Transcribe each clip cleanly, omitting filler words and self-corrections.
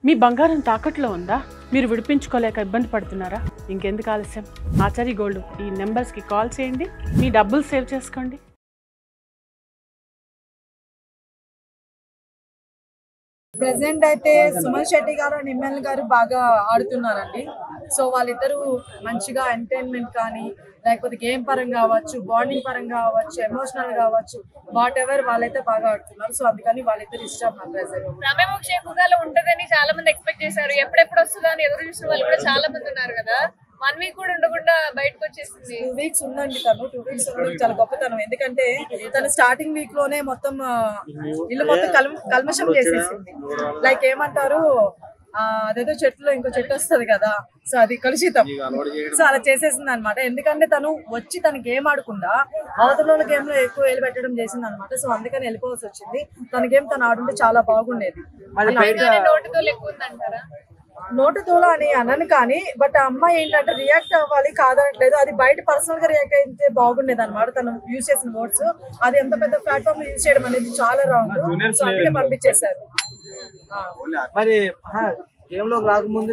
మీ బంగారం తాకట్లో ఉందా? మీరు విడిపించుకోలేక ఇబ్బంది పడుతున్నారా? ఇంకెందుకు ఆలస్యం? ఆచారి గోల్డ్ ఈ నెంబర్స్కి కాల్ చేయండి, మీ డబ్బులు సేవ్ చేసుకోండి. ప్రెసెంట్ అయితే సుమన్ శెట్టి గారు నిమ్మల్ గారు బాగా ఆడుతున్నారండి. సో వాళ్ళిద్దరూ మంచిగా ఎంటర్టైన్మెంట్ కానీ లేకపోతే గేమ్ పరంగా కావచ్చు, బాండింగ్ పరంగా కావచ్చు, ఎమోషనల్ కావచ్చు, వాట్ ఎవర్ వాళ్ళైతే బాగా ఆడుతున్నారు. సో అందుకని వాళ్ళిద్దరు ఇష్టం నా ప్రెసెంట్. రమ్యమోక్ష ఎక్కువగా ఉంటదని చాలా మంది ఎక్స్పెక్ట్ చేశారు. ఎప్పుడెప్పుడు వస్తుందా అని ఎదురు చూసిన వాళ్ళు కూడా చాలా మంది ఉన్నారు కదా. 1 వీక్ కూడా ఉండకుండా బయటకు వచ్చేసింది. 2 వీక్స్ ఉందండి. తను 2 వీక్స్ ఉండడం చాలా గొప్పతనం. ఎందుకంటే తను స్టార్టింగ్ వీక్ లోనే మొత్తం ఇల్లు మొత్తం కల్మషం చేసేసింది. లైక్ ఏమంటారు, అదేదో చెట్టులో ఇంకో చెట్టు వస్తుంది కదా, సో అది కలుషితం. సో అలా చేసేసింది అనమాట. ఎందుకంటే తను వచ్చి తన గేమ్ ఆడకుండా అవతల గేమ్ లో ఎక్కువ వేలు పెట్టడం చేసింది అనమాట. సో అందుకని వెళ్ళిపోవాల్సి వచ్చింది. తన గేమ్ తను ఆడుంటే చాలా బాగుండేది. నోటు తోల అని అనను కానీ, బట్ ఆ అమ్మాయి ఏంటంటే రియాక్ట్ అవ్వాలి కాదనట్లేదు. అది బయట పర్సనల్ గా రియాక్ట్ అయితే బాగుండేది అనమాట. తను యూజ్ చేసిన వర్డ్స్ అది ఎంత పెద్ద ప్లాట్ఫామ్ యూజ్ చేయడం అనేది చాలా రాంగ్. సో అందుకే పంపించేశారు. మరి గేమ్ లోకి రాకముందు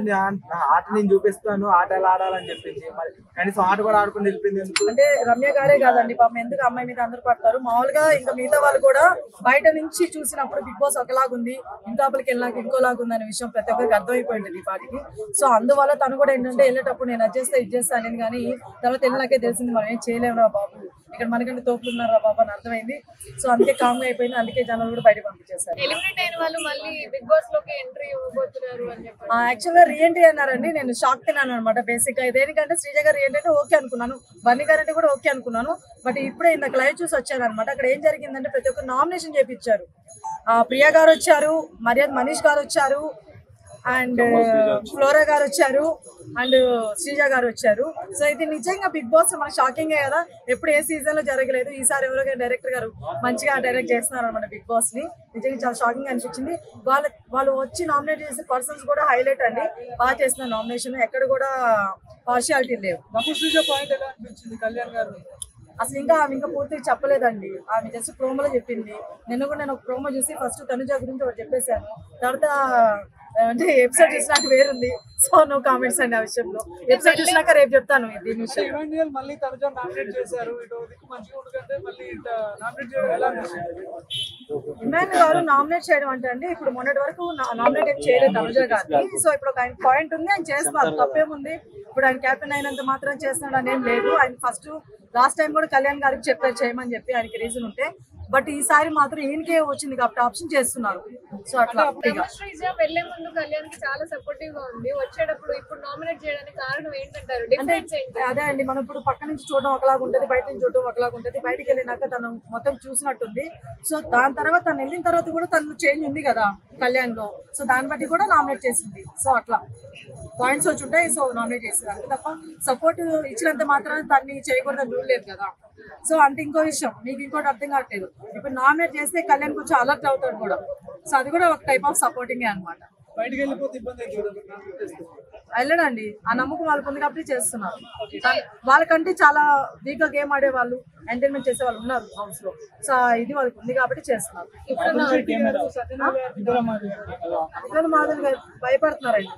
ఆట నేను చూపిస్తాను, ఆట ఎలా ఆడాలని చెప్పింది. మరి కనీసం ఆట కూడా ఆడుకుని వెళ్ళిపోయింది ఎందుకు? అంటే రమ్య గారే కాదండి పాపం, ఎందుకు అమ్మాయి మీద అందరూ పడతారు. మామూలుగా ఇంకా మిగతా వాళ్ళు కూడా బయట నుంచి చూసినప్పుడు బిగ్ బాస్ ఒకలాగుంది, ఇంకాపలికి వెళ్ళినాక ఇంకోలాగుంది అనే విషయం ప్రతి ఒక్కరికి అర్థమైపోయింది ఈ పాటికి. సో అందువల్ల తను కూడా ఏంటంటే వెళ్ళేటప్పుడు నేను అది చేస్తా ఇది చేస్తా అనేది, కానీ తర్వాత వెళ్ళినాకే తెలిసింది మనం ఏం చేయలేము రా బాబు, ఇక్కడ మనకంటే తోపులు ఉన్నారా బాబు అని అర్థమైంది. సో అందుకే కామ్ గా అయిపోయింది. అందుకే జనాలు కూడా బయట పంపించేశారు. ఎలిమినేట్ అయిన వాళ్ళు మళ్ళీ బిగ్ బాస్ లోకి ఎంట్రీ ఇవ్వబోతున్నారు అని చెప్పి యాక్చువల్ గా రీఎంట్రీ అన్నారండి. నేను షాక్ తిన్నాను అనమాట. బేసిక్ గా దేనికంటే శ్రీజ గారు ఏంటంటే ఓకే అనుకున్నాను, బన్నీ గారు అంటే కూడా ఓకే అనుకున్నాను. బట్ ఇప్పుడే ఇందాక లైవ్ చూసి వచ్చాను అనమాట. అక్కడ ఏం జరిగిందంటే ప్రతి ఒక్కరు నామినేషన్ చేయించారు. ప్రియా గారు వచ్చారు, మర్యాద మనీష్ గారు వచ్చారు, అండ్ ఫ్లోరా గారు వచ్చారు, అండ్ శ్రీజ గారు వచ్చారు. సో ఇది నిజంగా బిగ్ బాస్ మన షాకింగ్ కదా, ఎప్పుడు ఏ సీజన్ లో జరగలేదు. ఈసారి ఎవరో డైరెక్టర్ గారు మంచిగా డైరెక్ట్ చేస్తున్నారు అనమాట బిగ్ బాస్ ని. నిజంగా చాలా షాకింగ్ అనిపించింది. వాళ్ళు వచ్చి నామినేట్ చేసే పర్సన్స్ కూడా హైలైట్ అండి, బాగా చేస్తున్నారు నామినేషన్. ఎక్కడ కూడా పార్షియాలిటీ లేవు. అసలు ఇంకా పూర్తిగా చెప్పలేదండి. ఆమె జస్ట్ ప్రోమోలో చెప్పింది. నేను ఒక ప్రోమో చూసి ఫస్ట్ తనుజ గురించి ఒకటి చెప్పేశాను, తర్వాత అంటే ఎపిసోడ్ చూసినాక వేరుంది. సో నో కామెంట్స్ అండి ఆ విషయంలో. ఎపిసోడ్ చూసినాక రేపు చెప్తాను దీని విషయం. ఇమాన్ గారు నామినేట్ చేయడం అంటే అండి, ఇప్పుడు మొన్నటి వరకు నామినేట్ ఏం చేయలేదు తనుజ గారిని. సో ఇప్పుడు ఒక ఆయన పాయింట్ ఉంది, ఆయన చేస్తున్నారు, తప్పేముంది. ఇప్పుడు ఆయన క్యాప్టెన్ అయినంత మాత్రం చేస్తున్నాడు అనేం లేదు. ఆయన ఫస్ట్ లాస్ట్ టైం కూడా కళ్యాణ్ గారికి చెప్పారు చేయమని చెప్పి, ఆయనకి రీజన్ ఉంటే. బట్ ఈసారి మాత్రం ఈయనకే వచ్చింది కాబట్టి ఆప్షన్ చేస్తున్నారు. సో అట్లా వెళ్లే ముందు కళ్యాణ్ కి చాలా సపోర్టివ్ గా ఉంది, వచ్చేటప్పుడు ఇప్పుడు నామినేట్ చేయడానికి కారణం ఏంటంటారు? అదే అండి, మనం ఇప్పుడు పక్క నుంచి చూడడం ఒకలాగా ఉంటుంది, బయట నుంచి చూడడం ఒకలాగా ఉంటుంది. బయటికి వెళ్ళినాక తను మొత్తం చూసినట్టుంది. సో దాని తర్వాత తను వెళ్ళిన తర్వాత కూడా తను చేంజ్ ఉంది కదా కళ్యాణ్ లో. సో దాన్ని బట్టి కూడా నామినేట్ చేసింది. సో అట్లా పాయింట్స్ వచ్చి ఉంటాయి. సో నామినేట్ చేసింది అంతే తప్ప సపోర్ట్ ఇచ్చినంత మాత్రం తన్ని చేయకూడదని రూల్ లేదు కదా. సో అంటే ఇంకో విషయం మీకు ఇంకోటి అర్థం కావట్లేదు, ఇప్పుడు నామినేట్ చేస్తే కళ్యాణ్ కొంచెం అలర్ట్ అవుతాడు కూడా. సో అది కూడా ఒక టైప్ ఆఫ్ సపోర్టింగ్ అనమాట. వెళ్ళడండి ఆ నమ్మకం వాళ్ళకు ఉంది కాబట్టి చేస్తున్నారు. వాళ్ళకంటే చాలా వీక్ గా గేమ్ ఆడే వాళ్ళు, ఎంటర్టైన్మెంట్ చేసే వాళ్ళు ఉన్నారు హౌస్ లో. సో ఇది వాళ్ళకి ఉంది కాబట్టి చేస్తున్నారు. ఇద్దరు మాదిరి భయపడుతున్నారండి,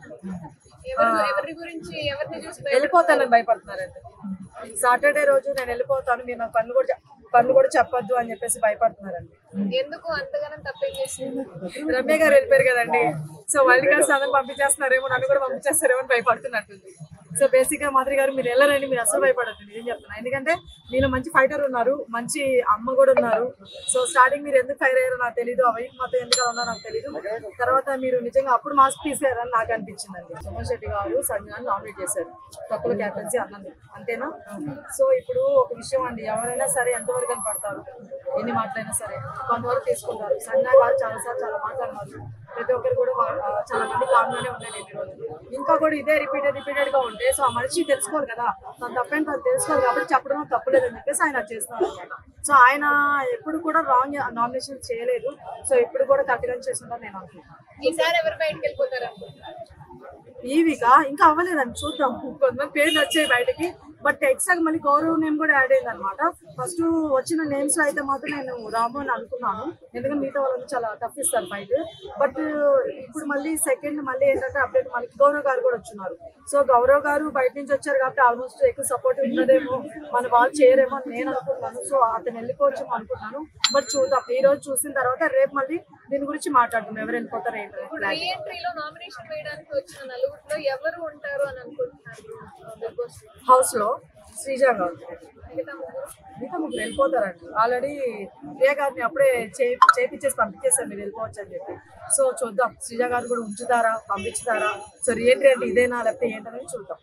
వెళ్ళిపోతానని భయపడుతున్నారండి. సాటర్డే రోజు నేను వెళ్ళిపోతాను, మీరు నాకు పనులు కూడా చెప్పొద్దు అని చెప్పేసి భయపడుతున్నారండి. ఎందుకు అంతగానం తప్పేం చేసింది? రమ్య గారు వెళ్ళిపోయారు కదండి. సో వరల్డ్ కప్ అందరూ పంపించేస్తున్నారేమో, నన్ను కూడా పంపించేస్తారేమో అని భయపడుతున్నట్టుంది. సో బేసిక్ గా మాదిరి గారు మీరు వెళ్ళరండి, మీరు అసలు భయపడద్దు, ఏం చెప్తున్నా. ఎందుకంటే మీలో మంచి ఫైటర్ ఉన్నారు, మంచి అమ్మ కూడా ఉన్నారు. సో స్టార్టింగ్ మీరు ఎందుకు ఫైర్ అయ్యారో నాకు తెలీదు, ఆ వైఫ్ మాత్రం ఎందుకు ఉన్నారో నాకు తెలీదు. తర్వాత మీరు నిజంగా అప్పుడు మాస్క్ తీసేయారని నాకు అనిపించిందండి. సుమన్ శెట్టి గారు సంజనాన్ని నామినేట్ చేశారు, తక్కువ క్యాప్టెన్సీ అన్నది అంతేనా. సో ఇప్పుడు ఒక విషయం అండి, ఎవరైనా సరే ఎంతవరకు అని పడతారు, ఎన్ని మాటలైనా సరే కొంతవరకు తీసుకుంటారు. సంజనా గారు చాలాసార్లు చాలా మాట్లాడినారు, ప్రతి ఒక్కరు కూడా చాలా మంది కామ్గానే ఉన్నారు ఎన్ని రోజులు. ఇంకా కూడా ఇదే రిపీటెడ్ గా ఉంటే సో ఆ మనిషి తెలుసుకోవాలి కదా, తను తప్పని తను తెలుసుకోవాలి కాబట్టి చెప్పడం తప్పలేదని చెప్పేసి ఆయన చేస్తున్నారు అనమాట. సో ఆయన ఎప్పుడు కూడా రాంగ్ నామినేషన్ చేయలేదు. సో ఇప్పుడు కూడా కరెక్ట్గా చేస్తుంటారు నేను అనుకుంటున్నాను. ఈసారి ఎవరు బయటకు వెళ్ళిపోతారు? ఈ వీక్ ఇంకా అవ్వలేదండి, చూద్దాం. కొంతమంది పేర్లు వచ్చాయి బయటకి, బట్ ఎక్స్ట్రా మళ్ళీ గౌరవ్ నేమ్ కూడా యాడ్ అయింది అనమాట. ఫస్ట్ వచ్చిన నేమ్స్ లో అయితే మాత్రం నేను రాము అని అనుకున్నాను, ఎందుకంటే మిగతా వాళ్ళకి చాలా టఫ్ ఇస్తారు ఫైట్. బట్ ఇప్పుడు మళ్ళీ సెకండ్ మళ్ళీ ఏంటంటే అప్డేట్ మళ్ళీ గౌరవ్ గారు కూడా వచ్చున్నారు. సో గౌరవ్ గారు బయట నుంచి వచ్చారు కాబట్టి ఆల్మోస్ట్ ఎక్కువ సపోర్ట్ ఉన్నదేమో, మన వాళ్ళు చేయరేమో అని నేను అనుకుంటున్నాను. సో అతను వెళ్ళిపోవచ్చు అనుకుంటున్నాను. బట్ చూద్దాం, ఈ రోజు చూసిన తర్వాత రేపు మళ్ళీ దీని గురించి మాట్లాడుతున్నాం ఎవరు వెళ్ళిపోతారు ఏంటో. రీఎంట్రీలో నామినేషన్ వేయడానికి వచ్చిన నలుగురిలో ఎవరు ఉంటారు అని అనుకుంటున్నారు? హౌస్ లో శ్రీజ గారు, మిగతా ముగ్గురు వెళ్ళిపోతారండి. ఆల్రెడీ ప్రియా గారిని అప్పుడే చేపించేసి పంపించేసారు మీరు వెళ్ళిపోవచ్చు అని చెప్పి. సో చూద్దాం శ్రీజ గారు కూడా ఉంచుతారా పంపించుతారా, సో రీఎంట్రీ అంటే ఇదేనా లేకపోతే ఏంటనేది చూద్దాం.